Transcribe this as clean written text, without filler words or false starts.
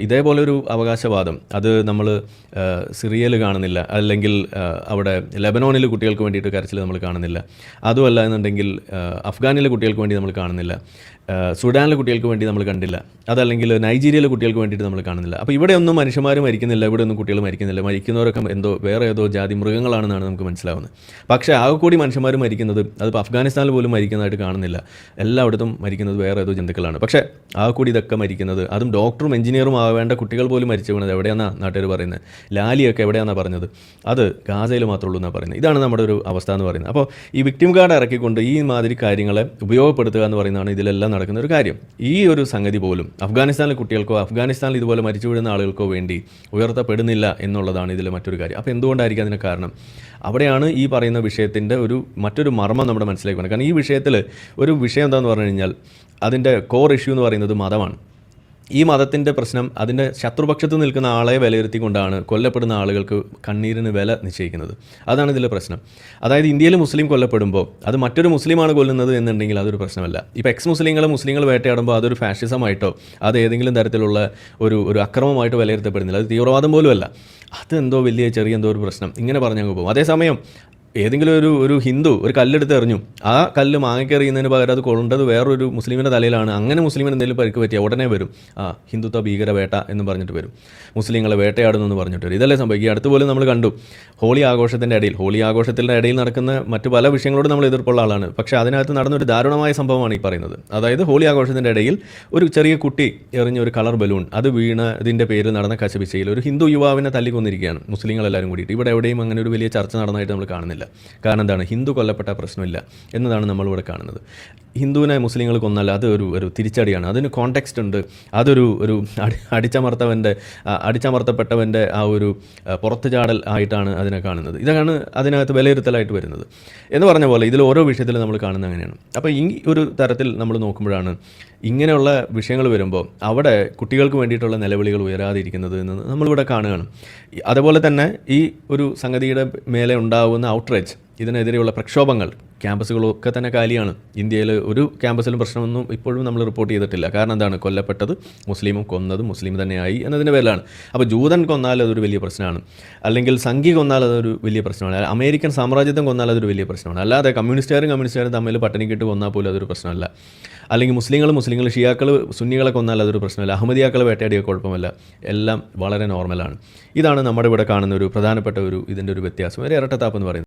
ഇതേപോലൊരു അവകാശവാദം അത് നമ്മൾ സിറിയയിൽ കാണുന്നില്ല, അല്ലെങ്കിൽ അവിടെ ലെബനോനിൽ കുട്ടികൾക്ക് വേണ്ടിയിട്ട് കരച്ചിൽ നമ്മൾ കാണുന്നില്ല. അതുമല്ല എന്നുണ്ടെങ്കിൽ അഫ്ഗാനിലെ കുട്ടികൾക്ക് വേണ്ടി നമ്മൾ കാണുന്നില്ല, സുഡാനിലെ കുട്ടികൾക്ക് വേണ്ടി നമ്മൾ കണ്ടില്ല, അതല്ലെങ്കിൽ നൈജീരിയയിലെ കുട്ടികൾക്ക് വേണ്ടിയിട്ട് നമ്മൾ കാണുന്നില്ല. അപ്പോൾ ഇവിടെയൊന്നും മനുഷ്യന്മാർ മരിക്കുന്നില്ല, ഇവിടെയൊന്നും കുട്ടികൾ മരിക്കുന്നില്ല. മരിക്കുന്നവരൊക്കെ വേറെ ഏതോ ജാതി മൃഗങ്ങളാണെന്നാണ് നമുക്ക് മനസ്സിലാവുന്നത്. പക്ഷേ ആകെ കൂടി മനുഷ്യന്മാർ മരിക്കുന്നത്, അതിപ്പോൾ അഫ്ഗാനിസ്ഥാനിൽ പോലും മരിക്കുന്നതായിട്ട് കാണുന്നില്ല. എല്ലായിടത്തും മരിക്കുന്നത് വേറെ ഏതോ ജന്തുക്കളാണ്. പക്ഷേ ആകെ കൂടി ഇതൊക്കെ മരിക്കുന്നത്, അതും ഡോക്ടറും എഞ്ചിനീയറും ആവേണ്ട കുട്ടികൾ പോലും മരിച്ചു വീണത് എവിടെയാണെന്നാണ് നാട്ടുകാർ പറയുന്നത്. ലാലിയൊക്കെ എവിടെയാണെന്നാണ് പറഞ്ഞത്, അത് ഗാസയിൽ മാത്രമേ ഉള്ളൂ എന്നാണ് പറയുന്നത്. ഇതാണ് നമ്മുടെ ഒരു അവസ്ഥ എന്ന് പറയുന്നത്. അപ്പോൾ ഈ വിക്ടിം കാർഡ് ഇറക്കിക്കൊണ്ട് ഈ മാതിരി കാര്യങ്ങളെ ഉപയോഗപ്പെടുത്തുക എന്ന് പറയുന്നതാണ് ഇതിലെല്ലാം നടക്കുന്ന ഒരു കാര്യം. ഈ ഒരു സംഗതി പോലും അഫ്ഗാനിസ്ഥാനിലെ കുട്ടികൾക്കോ അഫ്ഗാനിസ്ഥാനിൽ ഇതുപോലെ മരിച്ചു വീഴുന്ന ആളുകൾക്കോ വേണ്ടി ഉയർത്തപ്പെടുന്നില്ല എന്നുള്ളതാണ് ഇതിലെ മറ്റൊരു കാര്യം. അപ്പോൾ എന്തുകൊണ്ടായിരിക്കും അതിന് കാരണം? അവിടെയാണ് ഈ പറയുന്ന വിഷയത്തിൻ്റെ മറ്റൊരു മർമ്മം നമ്മുടെ മനസ്സിലേക്ക് വേണം. കാരണം ഈ വിഷയത്തിൽ ഒരു വിഷയം എന്താണെന്ന് പറഞ്ഞു കഴിഞ്ഞാൽ അതിൻ്റെ കോർ ഇഷ്യൂ എന്ന് പറയുന്നത് മതമാണ്. ഈ മതത്തിൻ്റെ പ്രശ്നം, അതിൻ്റെ ശത്രുപക്ഷത്ത് നിൽക്കുന്ന ആളെ വിലയിരുത്തിക്കൊണ്ടാണ് കൊല്ലപ്പെടുന്ന ആളുകൾക്ക് കണ്ണീരിന് വില നിശ്ചയിക്കുന്നത്. അതാണ് ഇതിലെ പ്രശ്നം. അതായത് ഇന്ത്യയിൽ മുസ്ലിം കൊല്ലപ്പെടുമ്പോൾ അത് മറ്റൊരു മുസ്ലിമാണ് കൊല്ലുന്നത് എന്നുണ്ടെങ്കിൽ അതൊരു പ്രശ്നമല്ല. ഇപ്പോൾ എക്സ് മുസ്ലിങ്ങൾ വേട്ടയാടുമ്പോൾ അതൊരു ഫാഷിസമായിട്ടോ അത് ഏതെങ്കിലും തരത്തിലുള്ള ഒരു അക്രമമായിട്ടോ വിലയിരുത്തപ്പെടുന്നില്ല. അത് തീവ്രവാദം പോലുമല്ല. അതെന്തോ ചെറിയ എന്തോ ഒരു പ്രശ്നം ഇങ്ങനെ പറഞ്ഞങ്ങ് പോകും. അതേസമയം ഏതെങ്കിലും ഒരു ഹിന്ദു ഒരു കല്ലെടുത്ത് എറിഞ്ഞു, ആ കല്ല് മാങ്ങയ്ക്കെറിയുന്നതിന് പകരം അത് കൊണ്ടത് വേറൊരു മുസ്ലിമിൻ്റെ തലയിലാണ്. അങ്ങനെ മുസ്ലിമിന് എന്തെങ്കിലും പരിക്ക് പറ്റിയാൽ ഉടനെ വരും ഹിന്ദുത്വ ഭീകര വേട്ട എന്ന് പറഞ്ഞിട്ട് വരും, മുസ്ലിങ്ങളെ വേട്ടയാടുന്നു എന്ന് പറഞ്ഞിട്ട് വരും. ഇതല്ലേ സംഭവിക്കുക. അടുത്തുപോലും നമ്മൾ കണ്ടു ഹോളി ആഘോഷത്തിൻ്റെ ഇടയിൽ നടക്കുന്ന മറ്റു പല വിഷയങ്ങളോട് നമ്മൾ എതിർപ്പുള്ള ആളാണ്. പക്ഷേ അതിനകത്ത് നടന്നൊരു ദാരുണമായ സംഭവമാണ് ഈ പറയുന്നത്. അതായത് ഹോളി ആഘോഷത്തിൻ്റെ ഇടയിൽ ഒരു ചെറിയ കുട്ടി എറിഞ്ഞ ഒരു കളർ ബലൂൺ അത് വീണതിൻ്റെ പേരിൽ നടന്ന കശപിശയിൽ ഒരു ഹിന്ദു യുവാവിനെ തല്ലിക്കൊന്നിരിക്കുകയാണ് മുസ്ലിങ്ങളെല്ലാവരും കൂടിയിട്ട്. ഇവിടെ എവിടെയും അങ്ങനെ ഒരു വലിയ ചർച്ച നടന്നതായിട്ട് നമ്മൾ കാണുന്നില്ല. കാരണം എന്താണ്? ഹിന്ദു കൊല്ലപ്പെട്ട പ്രശ്നമില്ല എന്നതാണ് നമ്മളിവിടെ കാണുന്നത്. ഹിന്ദുവിനെ മുസ്ലിങ്ങൾ കൊന്നാൽ അത് ഒരു തിരിച്ചടിയാണ്. അതിന് കോണ്ടെക്സ്റ്റ് ഉണ്ട്. അതൊരു അടിച്ചമർത്തപ്പെട്ടവൻ്റെ ആ ഒരു പുറത്തുചാടൽ ആയിട്ടാണ് അതിനെ കാണുന്നത്. ഇതാണ് അതിനകത്ത് വിലയിരുത്തലായിട്ട് വരുന്നത്. എന്ന് പറഞ്ഞ പോലെ ഇതിൽ ഓരോ വിഷയത്തിലും നമ്മൾ കാണുന്നത് അങ്ങനെയാണ്. അപ്പോൾ ഈ ഒരു തരത്തിൽ നമ്മൾ നോക്കുമ്പോഴാണ് ഇങ്ങനെയുള്ള വിഷയങ്ങൾ വരുമ്പോൾ അവിടെ കുട്ടികൾക്ക് വേണ്ടിയിട്ടുള്ള നിലവിളികൾ ഉയരാതിരിക്കുന്നത് എന്ന് നമ്മളിവിടെ കാണുകയാണ്. അതുപോലെ തന്നെ ഈ ഒരു സംഗതിയുടെ മേലെ ഉണ്ടാകുന്ന ഔട്ട്റേജ്, ഇതിനെതിരെയുള്ള പ്രക്ഷോഭങ്ങൾ, ക്യാമ്പസുകളൊക്കെ തന്നെ കാലിയാണ്. ഇന്ത്യയിൽ ഒരു ക്യാമ്പസിലും പ്രശ്നമൊന്നും ഇപ്പോഴും നമ്മൾ റിപ്പോർട്ട് ചെയ്തിട്ടില്ല. കാരണം എന്താണ്? കൊല്ലപ്പെട്ടത് മുസ്ലിമും കൊന്നത് മുസ്ലിം തന്നെയായി എന്നതിൻ്റെ പേരിലാണ്. അപ്പോൾ ജൂതൻ കൊന്നാൽ അതൊരു വലിയ പ്രശ്നമാണ്, അല്ലെങ്കിൽ സംഘി കൊന്നാൽ അതൊരു വലിയ പ്രശ്നമാണ്, അമേരിക്കൻ സാമ്രാജ്യത്വം കൊന്നാൽ അതൊരു വലിയ പ്രശ്നമാണ്. അല്ലാതെ കമ്മ്യൂണിസ്റ്റുകാരും തമ്മിൽ പട്ടിണിക്കിട്ട് കൊന്നാൽ പോലും അതൊരു പ്രശ്നമല്ല. അല്ലെങ്കിൽ മുസ്ലിങ്ങൾ ഷിയാക്കൾ സുന്നികളെ കൊന്നാൽ അതൊരു പ്രശ്നമല്ല, അഹമ്മദിയാക്കൾ വേട്ടയാടിയ കുഴപ്പമല്ല. എല്ലാം വളരെ നോർമലാണ്. ഇതാണ് നമ്മുടെ ഇവിടെ കാണുന്ന ഒരു പ്രധാനപ്പെട്ട ഇതിൻ്റെ ഒരു വ്യത്യാസം, ഒരു ഇരട്ടത്താപ്പ് എന്ന് പറയുന്നത്.